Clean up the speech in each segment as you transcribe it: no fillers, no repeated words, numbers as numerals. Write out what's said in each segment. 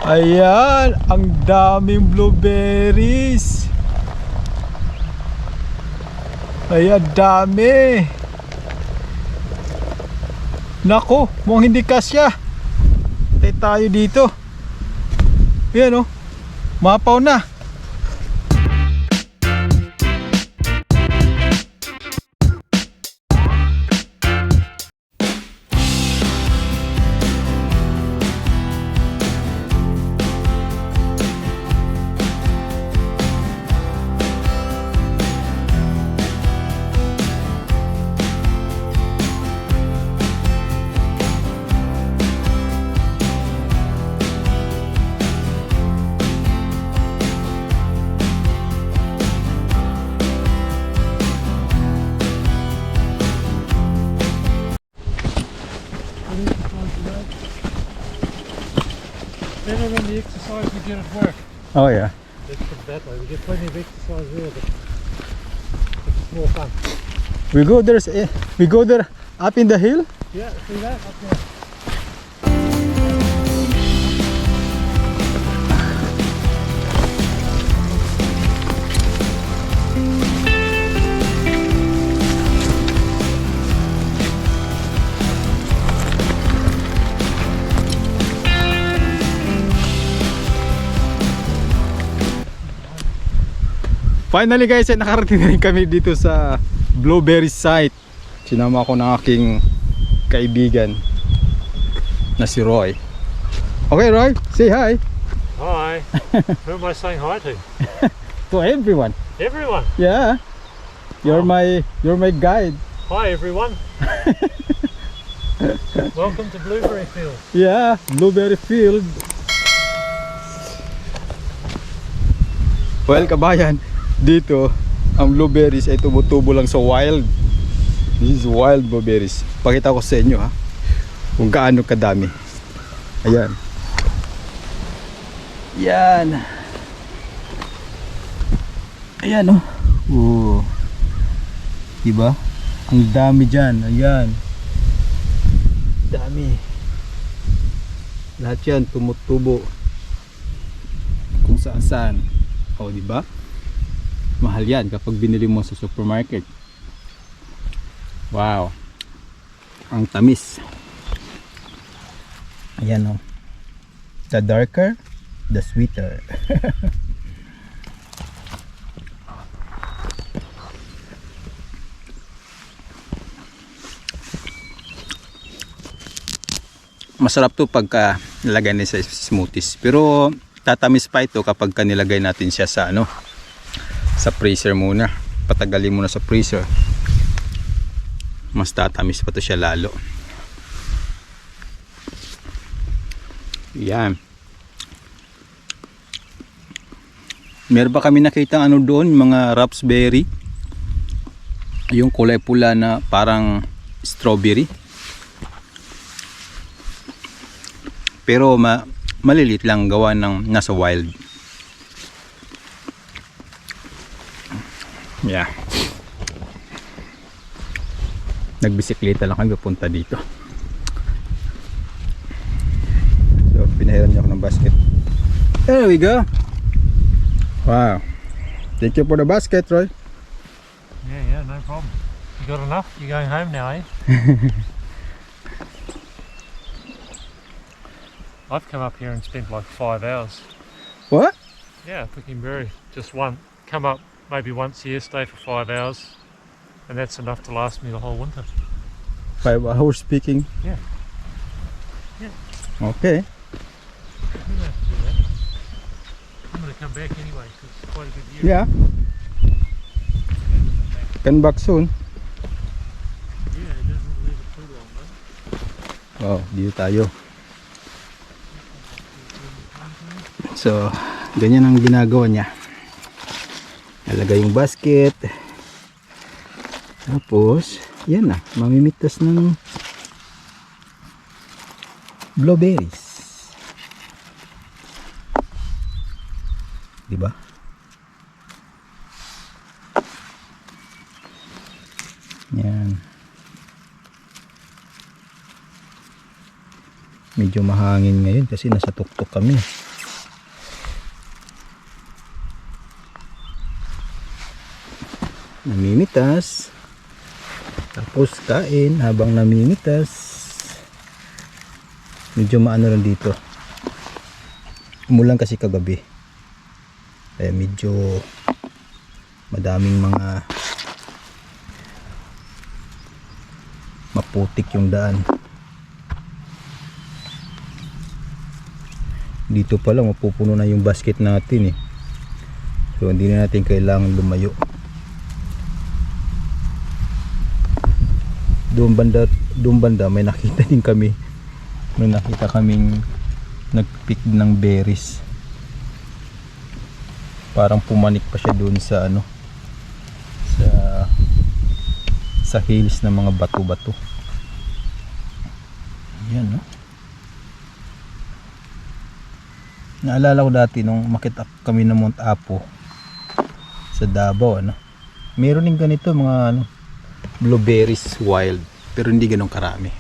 Ayan, ang daming blueberries. Ayan, dami. Nako, mukhang hindi kasya. Tayo tayo dito. Ayan, oh, mapaw na. Better than the exercise we get at work. Oh yeah. Let's put it that way. We get plenty of exercise there, but it's more fun. We go there up in the hill. Yeah, see that up there. Finally guys, nakarating na rin kami dito sa blueberry site. Sinama ako ng aking kaibigan na si Roy. Okay Roy, say hi. Hi. Who am I saying hi to? To everyone. Everyone. Yeah. You're my guide. Hi everyone. Welcome to Blueberry Field. Yeah, blueberry field. Well kabayan, dito ang blueberries ay tumutubo lang sa wild. This is wild blueberries. Pakita ko sa inyo ha kung gaano kadami. Ayan. Yan. Ayan oh. Oh. Diba? Ang dami dyan. Ayan. Dami. Lahat yan tumutubo kung saan saan. O diba? Mahal yan kapag binili mo sa supermarket. Wow, ang tamis. Ayan o, the darker the sweeter. Masarap to pagka nilagay niya sa smoothies, pero tatamis pa ito kapag nilagay natin siya sa sa freezer muna. Patagalin muna sa freezer, mas tatamis pa to siya lalo. Yan. Meron ba kami nakita doon, mga raspberry, yung kulay pula na parang strawberry, pero malilit lang, gawa ng nasa wild. Yeah. Nagbisikleta lang kami papunta dito. So pinahiram niya ako ng basket. There we go. Wow. Thank you for the basket, Roy. Yeah, no problem. You got enough? You're going home now, eh? I've come up here and spent like 5 hours. What? Yeah, picking berry. Just one. Come up maybe once a year, stay for 5 hours, and that's enough to last me the whole winter. 5 hours picking? Yeah. Okay. You don't have to do that. I'm going to come back anyway because it's quite a good year. Yeah. Come back soon. Yeah, it doesn't leave it too long though. Oh, dito tayo. So, ganyan ang ginagawa niya. Nalagay yung basket. Tapos, yan na, mamimitas ng blueberries. Diba? Yan. Medyo mahangin ngayon kasi nasa tuktok kami. namimitas. Tapos kain habang namimitas. Medyo maano rin dito. Umulan kasi kagabi. Kaya medyo madaming mga maputik yung daan. Dito pa lang mapupuno na yung basket natin eh. So hindi na natin kailangan lumayo. Doon banda may nakita din kami. May nakita kaming nagpick ng berries. Parang pumanik pa siya doon sa ano, sa hills ng mga bato-bato. Yan, no? Naalala ko dati nung makita kami ng Mount Apo sa Davao, ano? Meron din ganito mga ano, blueberries wild, pero hindi ganun karami.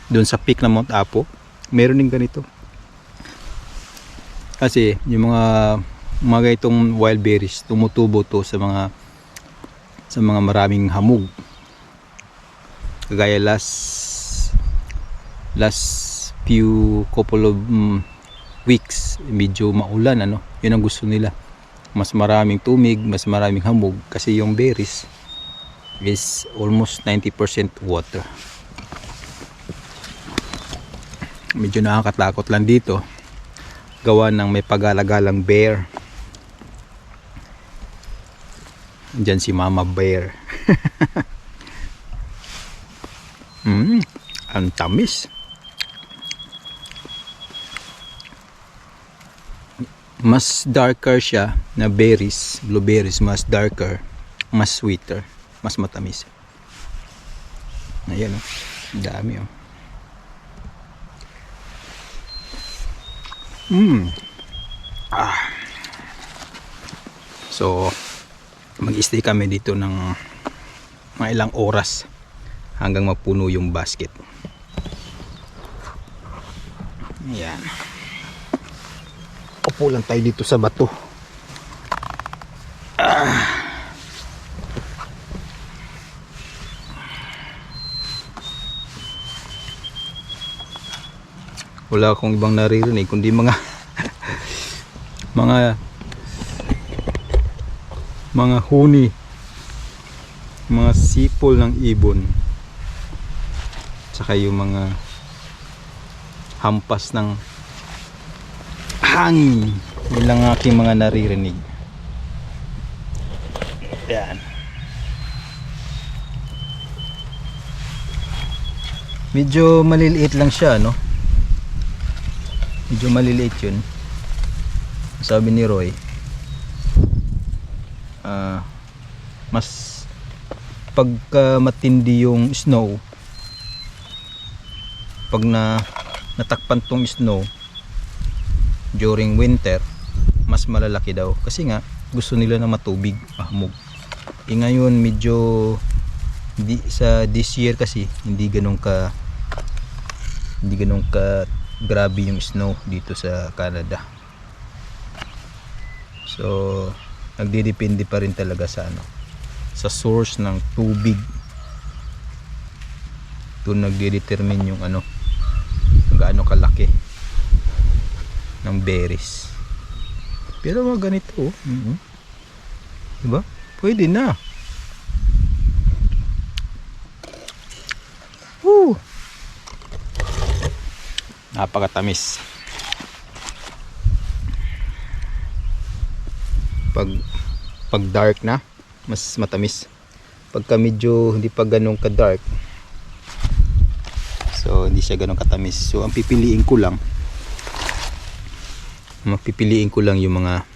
Doon sa peak ng Mount Apo, meron din ganito. Kasi yung mga itong wild berries tumutubo to sa mga maraming hamog. Kagaya last few couple of weeks medyo maulan, ano. Yun ang gusto nila. Mas maraming tumig, mas maraming hamog kasi yung berries is almost 90% water. Medyo nakakatakot lang dito gawa ng may pagalagalang bear. Diyan si Mama Bear. Ang tamis. Mas darker siya na berries, blueberries, mas darker, mas sweeter, mas matamis. Ayan, oh. Dami, oh. So mag-stay kami dito ng mga ilang oras hanggang mapuno yung basket. Ayan. Upo lang tayo dito sa bato. Wala akong ibang naririnig kundi mga mga huni, mga sipol ng ibon, tsaka yung mga hampas ng hangin. Yun lang aking mga naririnig. Yan. Medyo maliliit lang siya, no? Medyo maliliit yun. Sabi ni Roy, mas pagka matindi yung snow, pag natakpan tong snow during winter, mas malalaki daw kasi nga gusto nila na matubig, mahamog. Ngayon medyo this year kasi hindi ganun ka grabe yung snow dito sa Canada. So nagdidepende pa rin talaga sa sa source ng tubig. Doon nagdedetermine yung gaano kalaki ng berries. Pero mga ganito, diba? Pwede na. Woo! Napakatamis. Pag dark na, mas matamis. Pagka medyo hindi pa ganun ka dark, so hindi siya ganun katamis. So ang pipiliin ko lang yung mga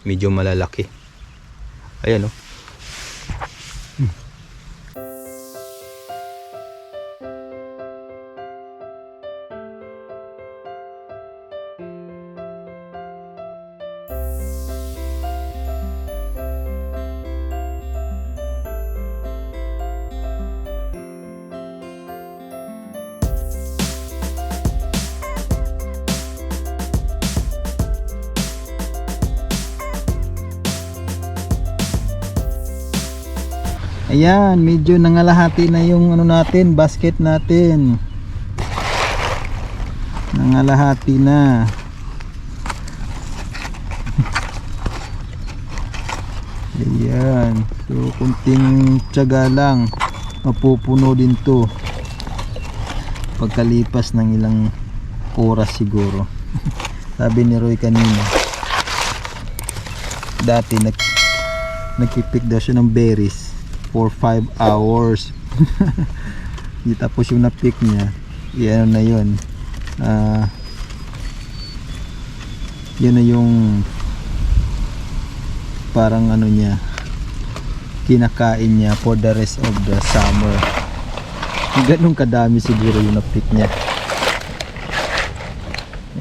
medyo malalaki. Ayan, oh. Ayan, medyo nangalahati na yung ano natin, basket natin. Nangalahati na. Ayan. So, kunting tiyaga lang. Mapupuno din to. Pagkalipas ng ilang oras siguro. Sabi ni Roy kanina. Dati nagpipik daw siya ng berries for 5 hours. Di tapos yung na-pick niya, yan na yun. Yun na yung parang ano niya, kinakain niya for the rest of the summer. Ganun kadami siguro yung na-pick niya.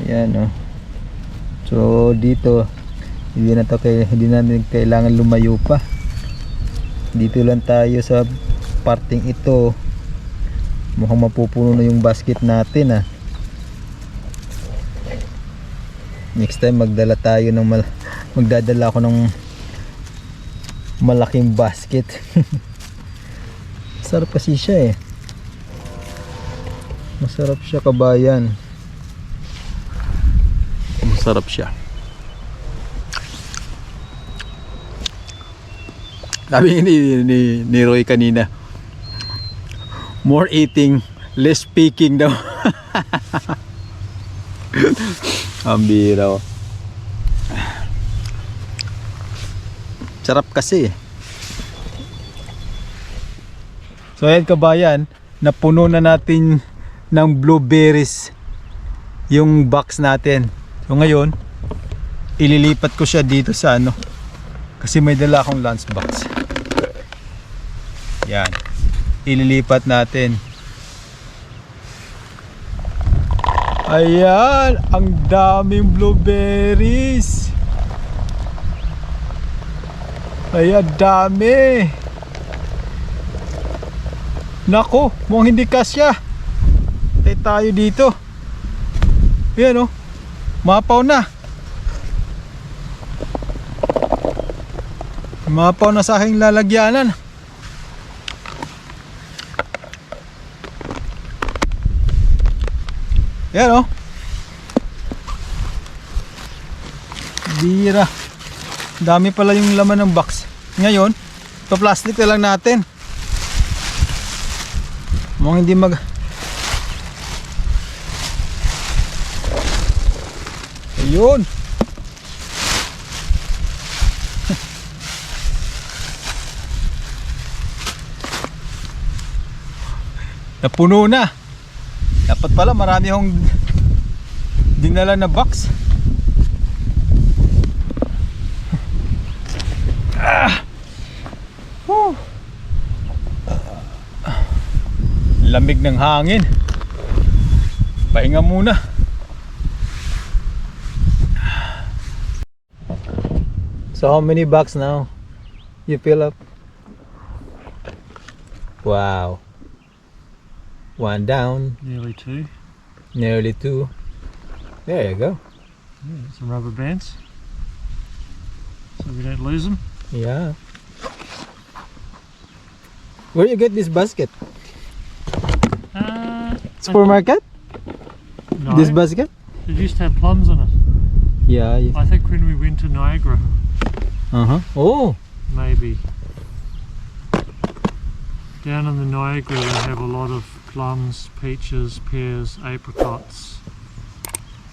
Ayan, oh. So dito hindi natin kailangan lumayo pa. Dito lang tayo sa parting ito. Mukhang mapupuno na yung basket natin, ah. Next time magdadala ako ng malaking basket. Sarap kasi siya, eh. Masarap siya, kabayan. Masarap siya. Sabi ni Roy kanina, more eating, less speaking daw. Ang bira, oh. Sarap kasi. So ayan, kabayan, napuno na natin ng blueberries yung box natin. So ngayon, ililipat ko siya dito sa ano, kasi may dala akong lunch box. Yan, ililipat natin. Ayan, ang daming blueberries. Ayan, dami. Nako, mukhang hindi kasya. Tayo dito. Ayan, oh, mapaw na. Mapaw na sa aking lalagyanan. Yan, oh. Bira. Dami pala yung laman ng box. Ngayon, pa-plastic na lang natin. Mukhang hindi Ayun. Napuno na. Dapat pala marami akong dinala na box. Lamig ng hangin. Pahinga muna. So how many bucks now you fill up? Wow. One down. Nearly 2. Nearly 2. There you go. Yeah, some rubber bands so we don't lose them. Yeah. Where you get this basket? Supermarket? No, This basket? it used to have plums in it. Yeah. I think when we went to Niagara, Oh. maybe. Down in the Niagara they have a lot of plums, peaches, pears, apricots,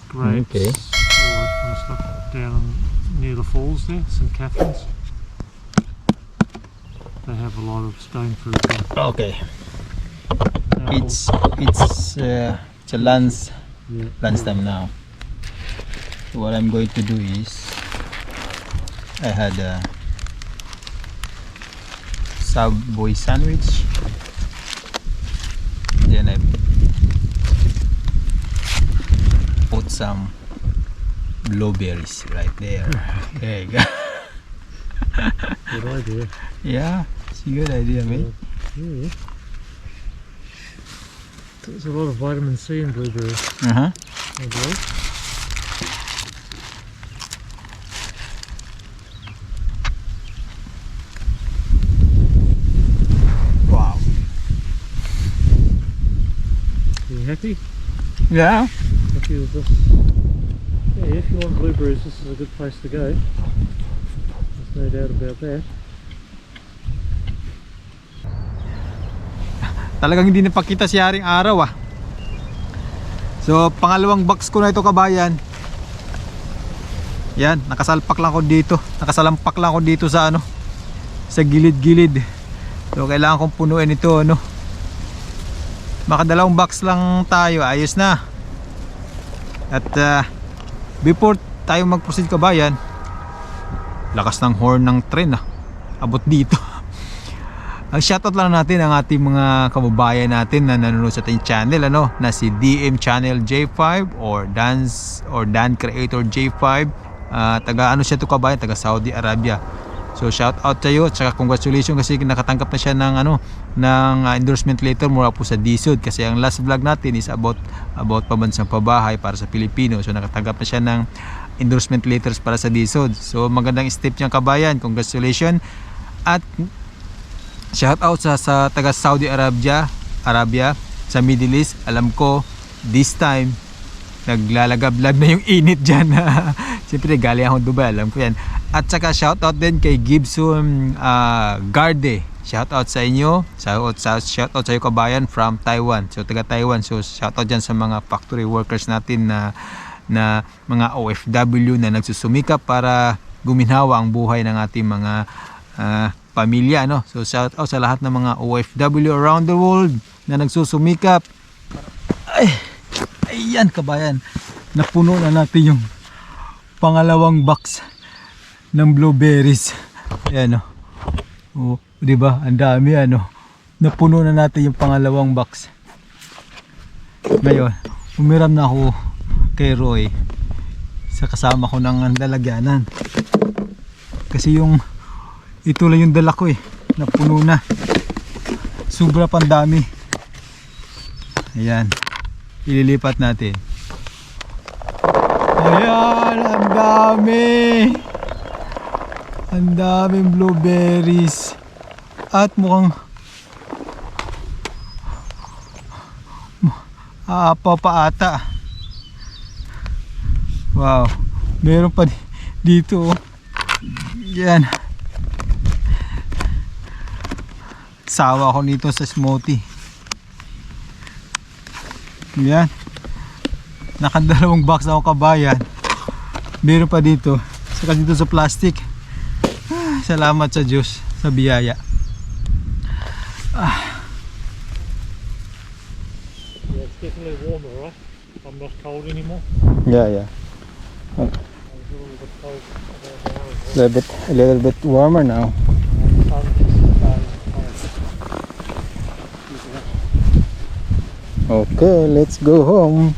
grapes, Okay. all that kind of stuff down near the falls there, St. Catherine's. They have a lot of stone fruit there. Okay. Apples. It's a lunch Yeah. time now. So what I'm going to do is I had a Subway sandwich. Then I put some blueberries right there. There you go. Good idea. Yeah, it's a good idea, mate. Yeah. There's a lot of vitamin C in blueberries, Uh-huh. I believe. healthy. Yeah. A few of this. Yeah, if you want blueberries, this is a good place to go. There's no doubt about that. Talagang hindi napakita si Haring Araw ah. So pangalawang box ko na ito kabayan. Yan, nakasalpak lang ko dito. Nakasalampak lang ko dito sa ano, sa gilid-gilid. So kailangan kong punuin ito ano. Makadalawang box lang tayo, ayos na. At before tayo mag-proceed kabayan, lakas ng horn ng tren ah. Abot dito. Ang shoutout lang natin ang ating mga kababayan natin na nanonood sa ating channel ano, na si DM Channel J5 or Dan Creator J5. Taga ano siya to kabayan, taga Saudi Arabia. So shout out sa iyo at saka congratulations kasi nakatanggap na siya ng ano, ng endorsement letter mula po sa DSUD kasi ang last vlog natin is about pambansang pabahay para sa Pilipino. So nakatanggap na siya ng endorsement letters para sa DSUD. So magandang step niyang kabayan, congratulations. At shout out sa taga Saudi Arabia sa Middle East. Alam ko this time naglalagablag na yung init dyan. Siyempre galing akong Dubai, alam ko yan. At saka shoutout din kay Gibson Garde. Shoutout sa inyo. Shoutout sa iyo kabayan from Taiwan. So taga Taiwan. So shoutout dyan sa mga factory workers natin na mga OFW na nagsusumikap para guminhawa ang buhay ng ating mga pamilya, no? So shoutout sa lahat ng mga OFW around the world na nagsusumikap. Ayan kabayan, napuno na natin yung pangalawang box ng blueberries. Ayan oh, di ba? Ang dami ano. Napuno na natin yung pangalawang box. Ngayon, umiram na ako kay Roy sa kasama ko ng lalagyanan. Kasi yung ito lang yung dala ko eh. Napuno na. Sobra pang dami. Ayan. Ililipat natin. Ayan, ang dami. Ang daming blueberries. At mukhang aapaw pa ata. Wow. Meron pa dito. Yan. Sawa ko nito sa smoothie. Yan. Nakadalawang box ako kabayan. Meron pa dito. Saka dito sa plastic. Salamat sa Diyos sa biyaya. Yeah, it's definitely warmer, right? I'm not cold anymore. Yeah. I was a little bit cold about an hour ago. A little bit warmer now. The sun is starting to come. Okay, let's go home.